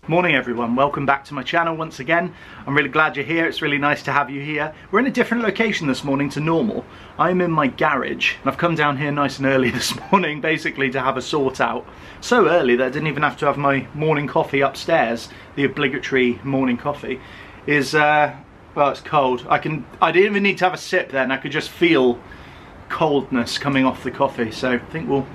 Morning everyone, welcome back to my channel once again. I'm really glad you're here, it's really nice to have you here. We're in a different location this morning to normal. I'm in my garage and I've come down here nice and early this morning basically to have a sort out. So early that I didn't even have to have my morning coffee upstairs. The obligatory morning coffee is, well, it's cold. I didn't even need to have a sip then, I could just feel coldness coming off the coffee. So I think we'll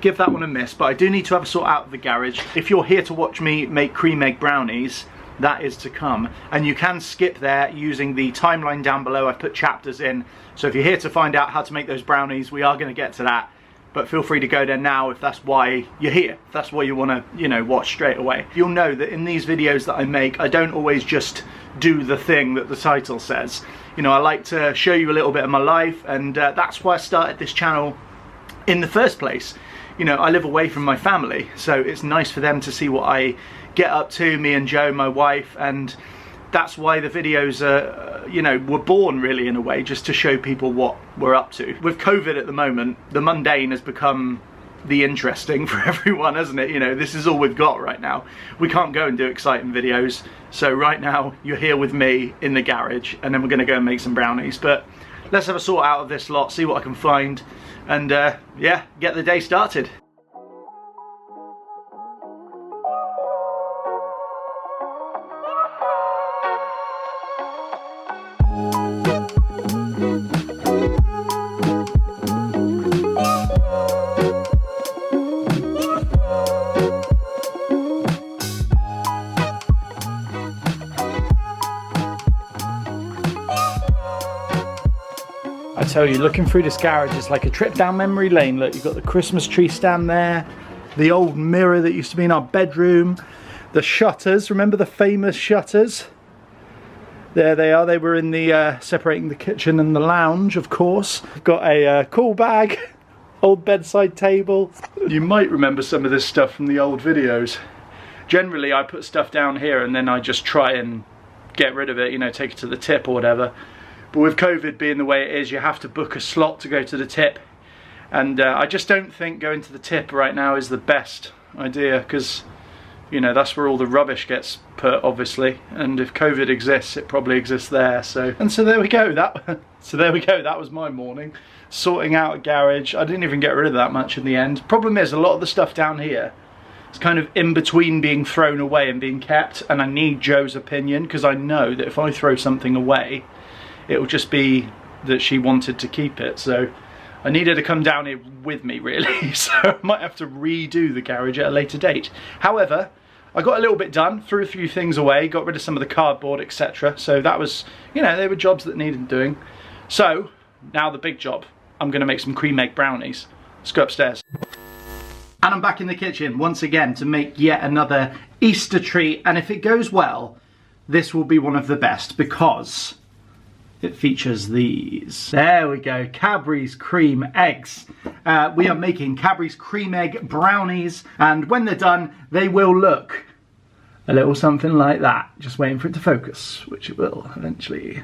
give that one a miss, but I do need to have a sort out of the garage. If you're here to watch me make cream egg brownies, that is to come, and you can skip there using the timeline down below. I've put chapters in, so if you're here to find out how to make those brownies, we are going to get to that, but feel free to go there now if that's why you're here, if that's why you want to, you know, watch straight away. You'll know that in these videos that I make, I don't always just do the thing that the title says. You know, I like to show you a little bit of my life, and that's why I started this channel in the first place. You know, I live away from my family, so it's nice for them to see what I get up to, me and Joe, my wife, and that's why the videos are, you know, were born really in a way, just to show people what we're up to. With COVID at the moment, the mundane has become the interesting for everyone, hasn't it? You know, this is all we've got right now. We can't go and do exciting videos, so right now you're here with me in the garage, and then we're gonna go and make some brownies. But let's have a sort out of this lot, see what I can find, and yeah, get the day started. I tell you, looking through this garage is like a trip down memory lane. Look, you've got the Christmas tree stand there, the old mirror that used to be in our bedroom, the shutters, remember the famous shutters? There they are, they were in the separating the kitchen and the lounge, of course. We've got a cool bag, old bedside table. You might remember some of this stuff from the old videos. Generally I put stuff down here and then I just try and get rid of it, you know, take it to the tip or whatever. But with COVID being the way it is, you have to book a slot to go to the tip. And I just don't think going to the tip right now is the best idea, because, you know, that's where all the rubbish gets put, obviously. And if COVID exists, it probably exists there. So there we go. That was my morning. Sorting out a garage. I didn't even get rid of that much in the end. Problem is, a lot of the stuff down here is kind of in between being thrown away and being kept. And I need Joe's opinion, because I know that if I throw something away, it'll just be that she wanted to keep it. So I need her to come down here with me, really. So I might have to redo the garage at a later date. However, I got a little bit done, threw a few things away, got rid of some of the cardboard, etc. So that was, you know, they were jobs that needed doing. So now the big job. I'm going to make some cream egg brownies. Let's go upstairs. And I'm back in the kitchen once again to make yet another Easter treat. And if it goes well, this will be one of the best, because it features these. There we go, Cadbury's cream eggs. We are making Cadbury's cream egg brownies, and when they're done, they will look a little something like that. Just waiting for it to focus, which it will eventually.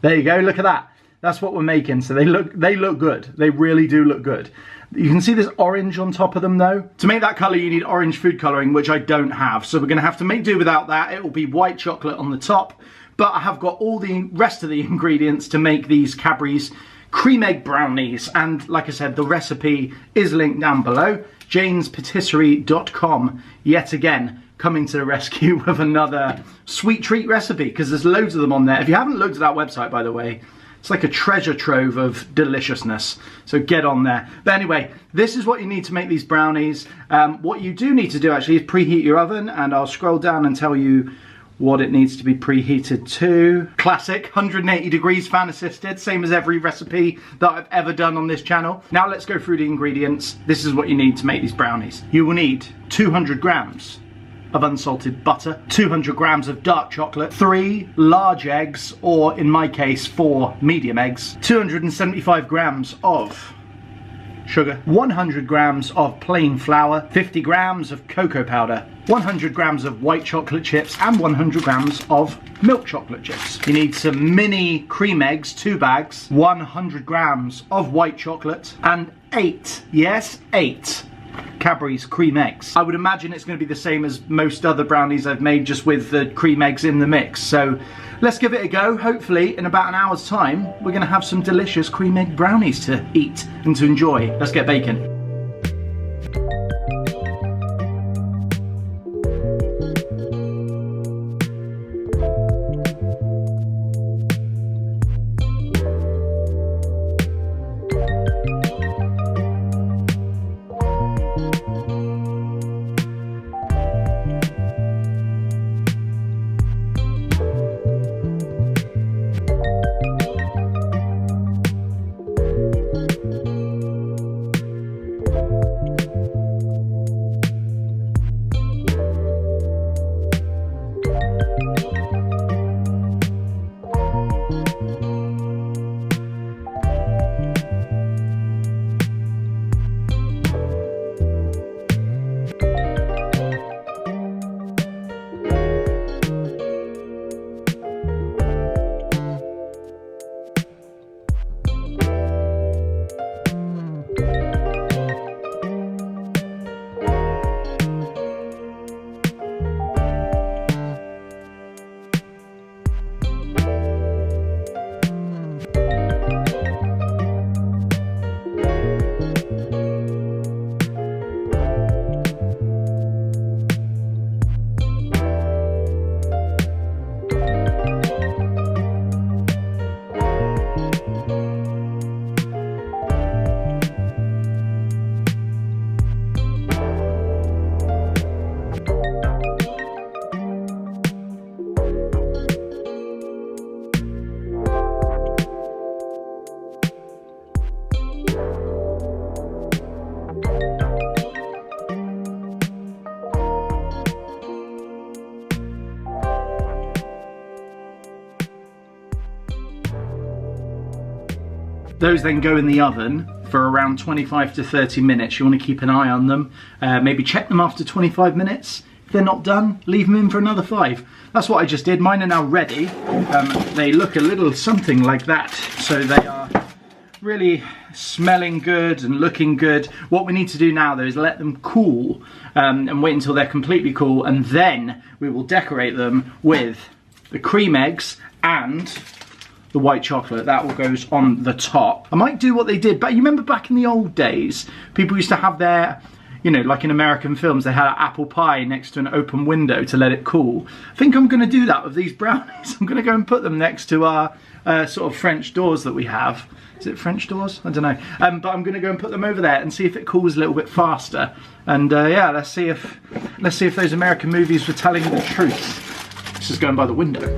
There you go, look at that. That's what we're making. So they look good. They really do look good. You can see this orange on top of them though. To make that colour you need orange food colouring, which I don't have. So we're going to have to make do without that. It will be white chocolate on the top. But I have got all the rest of the ingredients to make these Cadbury's cream egg brownies. And like I said, the recipe is linked down below. janespatisserie.com, yet again, coming to the rescue with another sweet treat recipe, because there's loads of them on there. If you haven't looked at that website, by the way, it's like a treasure trove of deliciousness. So get on there. But anyway, this is what you need to make these brownies. What you do need to do actually is preheat your oven, and I'll scroll down and tell you what it needs to be preheated to. Classic, 180 degrees fan assisted, same as every recipe that I've ever done on this channel. Now let's go through the ingredients. This is what you need to make these brownies. You will need 200 grams of unsalted butter, 200 grams of dark chocolate, 3 large eggs, or in my case 4 medium eggs, 275 grams of sugar, 100 grams of plain flour, 50 grams of cocoa powder, 100 grams of white chocolate chips, and 100 grams of milk chocolate chips. You need some mini cream eggs, 2 bags, 100 grams of white chocolate, and 8, yes, 8 Cadbury's cream eggs. I would imagine it's going to be the same as most other brownies I've made, just with the cream eggs in the mix. So let's give it a go. Hopefully in about an hour's time we're going to have some delicious cream egg brownies to eat and to enjoy. Let's get baking. Those then go in the oven for around 25 to 30 minutes. You want to keep an eye on them. Maybe check them after 25 minutes. If they're not done, leave them in for another 5. That's what I just did. Mine are now ready. They look a little something like that. So they are really smelling good and looking good. What we need to do now though is let them cool and wait until they're completely cool, and then we will decorate them with the cream eggs and the white chocolate. That all goes on the top. I might do what they did, but you remember back in the old days, people used to have their, you know, like in American films, they had an apple pie next to an open window to let it cool. I think I'm going to do that with these brownies. I'm going to go and put them next to our sort of French doors that we have. Is it French doors? I don't know. But I'm going to go and put them over there and see if it cools a little bit faster. And yeah, let's see if those American movies were telling the truth. This is going by the window.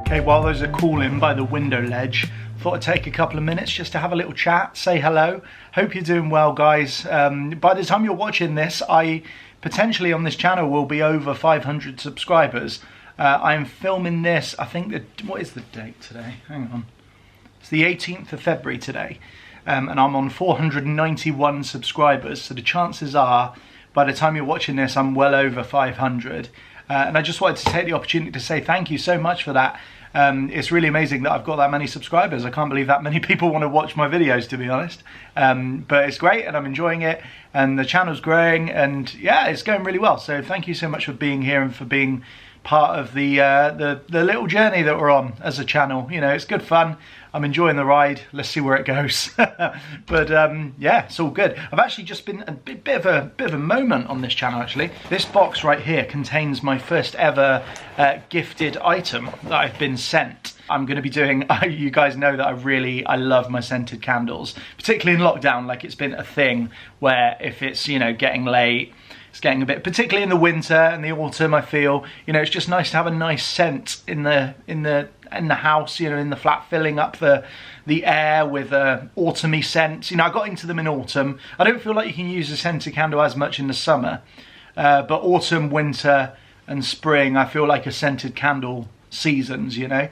Okay, while those are cooling by the window ledge, thought I'd take a couple of minutes just to have a little chat, say hello. Hope you're doing well, guys. By the time you're watching this, I potentially on this channel will be over 500 subscribers. I'm filming this, I think, what is the date today? Hang on. It's the 18th of February today, and I'm on 491 subscribers, so the chances are, by the time you're watching this, I'm well over 500. And I just wanted to take the opportunity to say thank you so much for that. It's really amazing that I've got that many subscribers. I can't believe that many people want to watch my videos, to be honest. But it's great and I'm enjoying it, and the channel's growing, and yeah, it's going really well. So thank you so much for being here and for being part of the little journey that we're on as a channel. You know, it's good fun. I'm enjoying the ride. Let's see where it goes. But yeah, it's all good. I've actually just been a bit of a moment on this channel, actually. This box right here contains my first ever gifted item that I've been sent. I'm going to be doing, you guys know that I love my scented candles, particularly in lockdown. Like, it's been a thing where if it's, you know, getting late, it's getting a bit, particularly in the winter and the autumn, I feel, you know, it's just nice to have a nice scent in the house, you know, in the flat, filling up the air with autumny scents. You know, I got into them in autumn. I don't feel like you can use a scented candle as much in the summer, but autumn, winter and spring, I feel like a scented candle seasons, you know.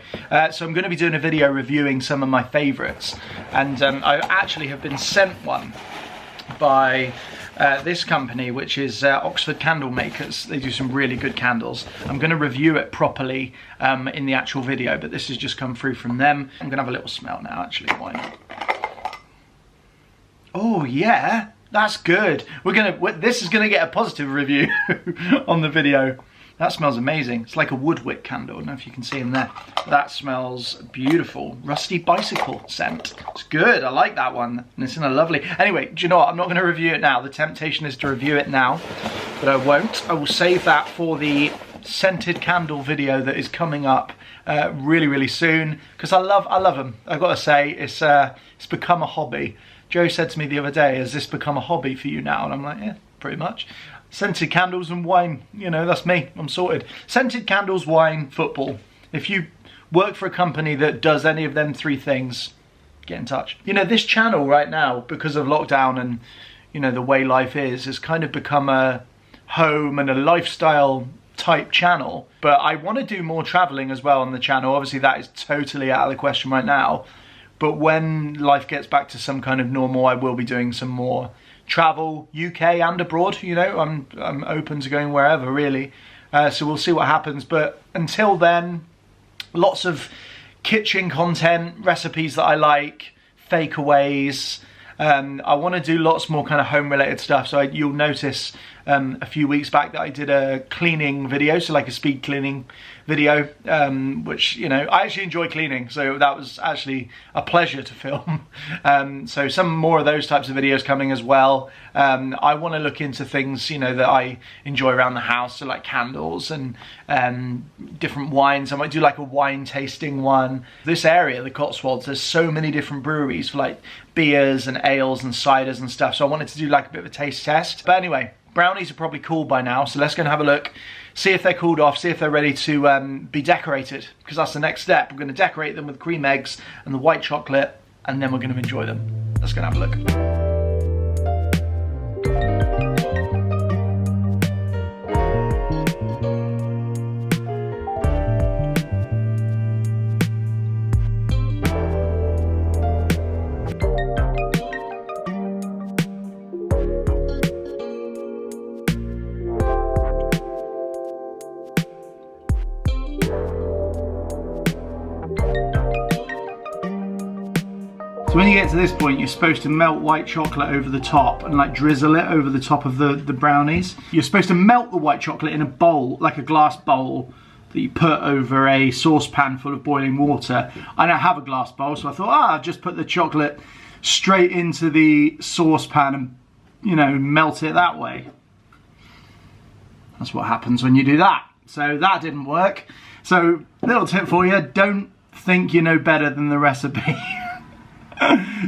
So I'm going to be doing a video reviewing some of my favourites, and I actually have been sent one by this company, which is Oxford Candle Makers. They do some really good candles. I'm going to review it properly in the actual video, but this has just come through from them. I'm going to have a little smell now, actually. Why not? Oh yeah, that's good. This is going to get a positive review on the video. That smells amazing. It's like a woodwick candle. I don't know if you can see in there. That smells beautiful. Rusty bicycle scent. It's good. I like that one. And it's in a lovely... Anyway, do you know what? I'm not going to review it now. The temptation is to review it now, but I won't. I will save that for the scented candle video that is coming up really, really soon. Because I love them. I've got to say, it's become a hobby. Joe said to me the other day, has this become a hobby for you now? And I'm like, yeah, pretty much. Scented candles and wine, you know, that's me, I'm sorted. Scented candles, wine, football. If you work for a company that does any of them three things, get in touch. You know, this channel right now, because of lockdown and, you know, the way life is, has kind of become a home and a lifestyle type channel. But I want to do more traveling as well on the channel. Obviously that is totally out of the question right now. But when life gets back to some kind of normal, I will be doing some more travel, UK and abroad. You know, I'm open to going wherever really, so we'll see what happens. But until then, lots of kitchen content, recipes that I like, takeaways. I want to do lots more kind of home related stuff. So you'll notice a few weeks back that I did a cleaning video, so like a speed cleaning video, which, you know, I actually enjoy cleaning, so that was actually a pleasure to film. So some more of those types of videos coming as well. I want to look into things, you know, that I enjoy around the house, so like candles and different wines. I might do like a wine tasting one. This area, the Cotswolds, there's so many different breweries for like beers and ales and ciders and stuff, so I wanted to do like a bit of a taste test. But anyway, brownies are probably cooled by now, so let's go and have a look, see if they're cooled off, see if they're ready to be decorated, because that's the next step. We're going to decorate them with cream eggs and the white chocolate, and then we're going to enjoy them. Let's go and have a look. So when you get to this point, you're supposed to melt white chocolate over the top and like drizzle it over the top of the brownies. You're supposed to melt the white chocolate in a bowl, like a glass bowl, that you put over a saucepan full of boiling water. I don't have a glass bowl, so I thought, I'll just put the chocolate straight into the saucepan and, you know, melt it that way. That's what happens when you do that. So that didn't work. So little tip for you, don't think you know better than the recipe.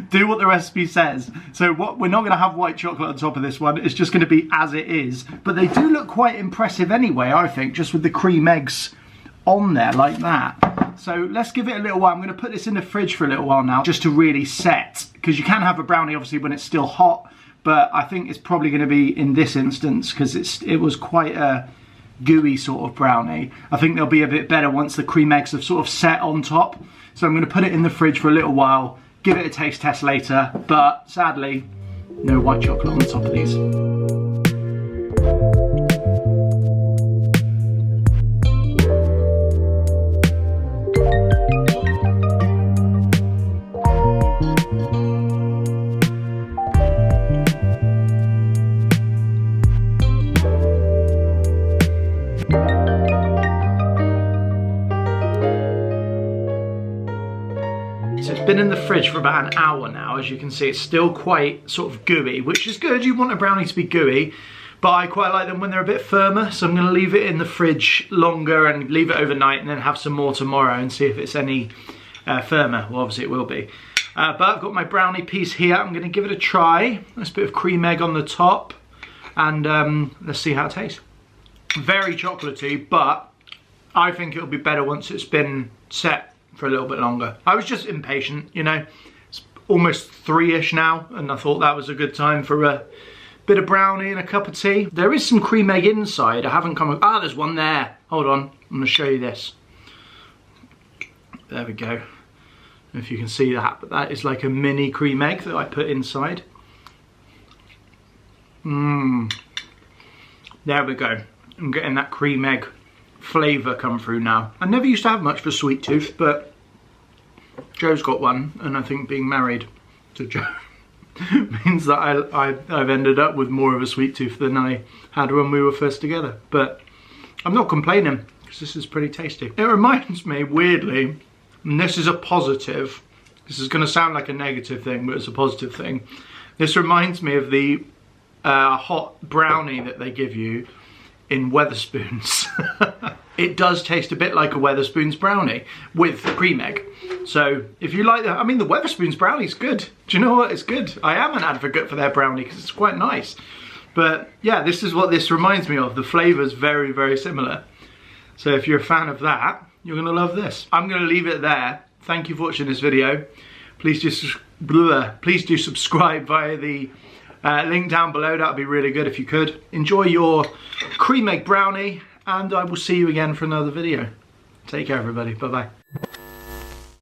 Do what the recipe says. So we're not going to have white chocolate on top of this one. It's just going to be as it is. But they do look quite impressive anyway, I think, just with the cream eggs on there like that. So let's give it a little while. I'm going to put this in the fridge for a little while now, just to really set, because you can have a brownie obviously when it's still hot, but I think it's probably going to be in this instance, because it was quite a gooey sort of brownie. I think they'll be a bit better once the cream eggs have sort of set on top. So I'm going to put it in the fridge for a little while, give it a taste test later, but sadly, no white chocolate on the top of these. Been in the fridge for about an hour now. As you can see, it's still quite sort of gooey, which is good. You want a brownie to be gooey, but I quite like them when they're a bit firmer, so I'm going to leave it in the fridge longer and leave it overnight and then have some more tomorrow and see if it's any firmer. Well, obviously it will be. But I've got my brownie piece here. I'm going to give it a try. Nice bit of cream egg on the top, and let's see how it tastes. Very chocolatey, but I think it'll be better once it's been set for a little bit longer. I was just impatient, you know. It's almost 3-ish now, and I thought that was a good time for a bit of brownie and a cup of tea. There is some cream egg inside. I haven't come... Ah, there's one there. Hold on, I'm gonna show you this. There we go. I don't know if you can see that, but that is like a mini cream egg that I put inside. There we go. I'm getting that cream egg flavour come through now. I never used to have much of a sweet tooth, but Joe's got one, and I think being married to Joe means that I've ended up with more of a sweet tooth than I had when we were first together. But I'm not complaining, because this is pretty tasty. It reminds me, weirdly, and this is a positive, this is going to sound like a negative thing, but it's a positive thing. This reminds me of the hot brownie that they give you in Wetherspoons. It does taste a bit like a Wetherspoons brownie with cream egg. So if you like that, I mean, the Wetherspoons brownie's good. Do you know what? It's good. I am an advocate for their brownie because it's quite nice. But yeah, this is what this reminds me of. The flavour's very, very similar. So if you're a fan of that, you're going to love this. I'm going to leave it there. Thank you for watching this video. Please do subscribe via the link down below. That would be really good if you could. Enjoy your cream egg brownie, and I will see you again for another video. Take care, everybody. Bye-bye.